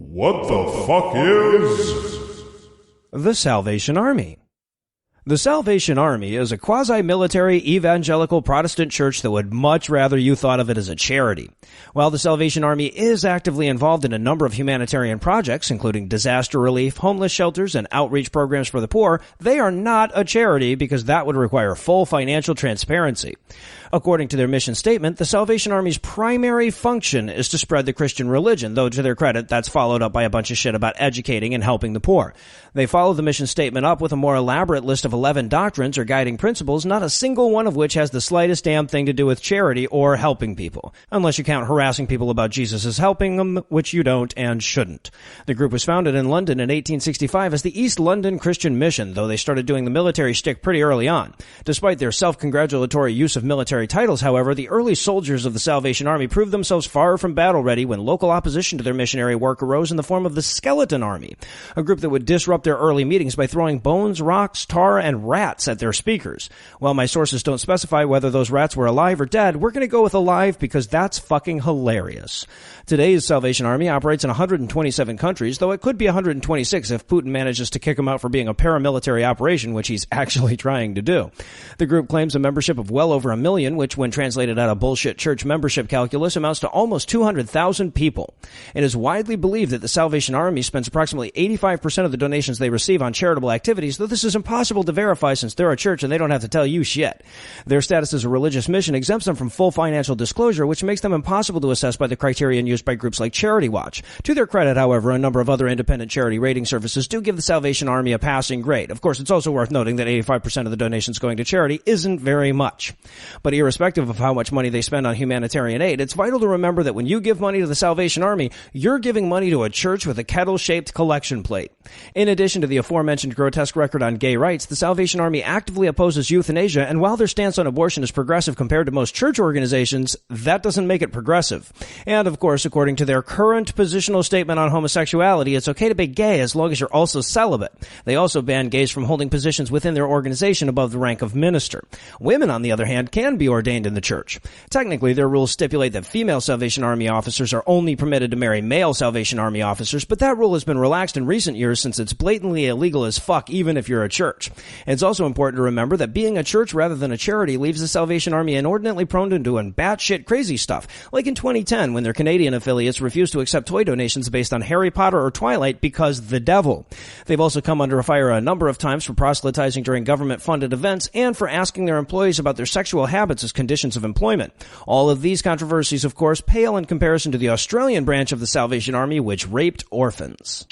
What the fuck is the Salvation Army? The Salvation Army is a quasi-military evangelical Protestant church that would much rather you thought of it as a charity. While the Salvation Army is actively involved in a number of humanitarian projects, including disaster relief, homeless shelters, and outreach programs for the poor, they are not a charity because that would require full financial transparency. According to their mission statement, the Salvation Army's primary function is to spread the Christian religion, though to their credit, that's followed up by a bunch of shit about educating and helping the poor. They follow the mission statement up with a more elaborate list of 11 doctrines or guiding principles, not a single one of which has the slightest damn thing to do with charity or helping people, unless you count harassing people about Jesus as helping them, which you don't and shouldn't. The group was founded in London in 1865 as the East London Christian Mission, though they started doing the military shtick pretty early on. Despite their self-congratulatory use of military titles, however, the early soldiers of the Salvation Army proved themselves far from battle-ready when local opposition to their missionary work arose in the form of the Skeleton Army, a group that would disrupt their early meetings by throwing bones, rocks, tar, and rats at their speakers. While my sources don't specify whether those rats were alive or dead, we're going to go with alive because that's fucking hilarious. Today's Salvation Army operates in 127 countries, though it could be 126 if Putin manages to kick them out for being a paramilitary operation, which he's actually trying to do. The group claims a membership of well over 1 million, which when translated out of bullshit church membership calculus amounts to almost 200,000 people. It is widely believed that the Salvation Army spends approximately 85% of the donations they receive on charitable activities, though this is impossible to verify since they're a church and they don't have to tell you shit. Their status as a religious mission exempts them from full financial disclosure, which makes them impossible to assess by the criterion used by groups like Charity Watch. To their credit, however, a number of other independent charity rating services do give the Salvation Army a passing grade. Of course, it's also worth noting that 85% of the donations going to charity isn't very much. But irrespective of how much money they spend on humanitarian aid, it's vital to remember that when you give money to the Salvation Army, you're giving money to a church with a kettle-shaped collection plate. In addition to the aforementioned grotesque record on gay rights, the Salvation Army actively opposes euthanasia, and while their stance on abortion is progressive compared to most church organizations, that doesn't make it progressive. And of course, according to their current positional statement on homosexuality, it's okay to be gay as long as you're also celibate. They also ban gays from holding positions within their organization above the rank of minister. Women, on the other hand, can be ordained in the church. Technically, their rules stipulate that female Salvation Army officers are only permitted to marry male Salvation Army officers, but that rule has been relaxed in recent years since it's blatantly illegal as fuck even if you're a church. It's also important to remember that being a church rather than a charity leaves the Salvation Army inordinately prone to doing batshit crazy stuff, like in 2010 when their Canadian affiliates refused to accept toy donations based on Harry Potter or Twilight because the devil. They've also come under fire a number of times for proselytizing during government-funded events and for asking their employees about their sexual habits as conditions of employment. All of these controversies, of course, pale in comparison to the Australian branch of the Salvation Army, which raped orphans.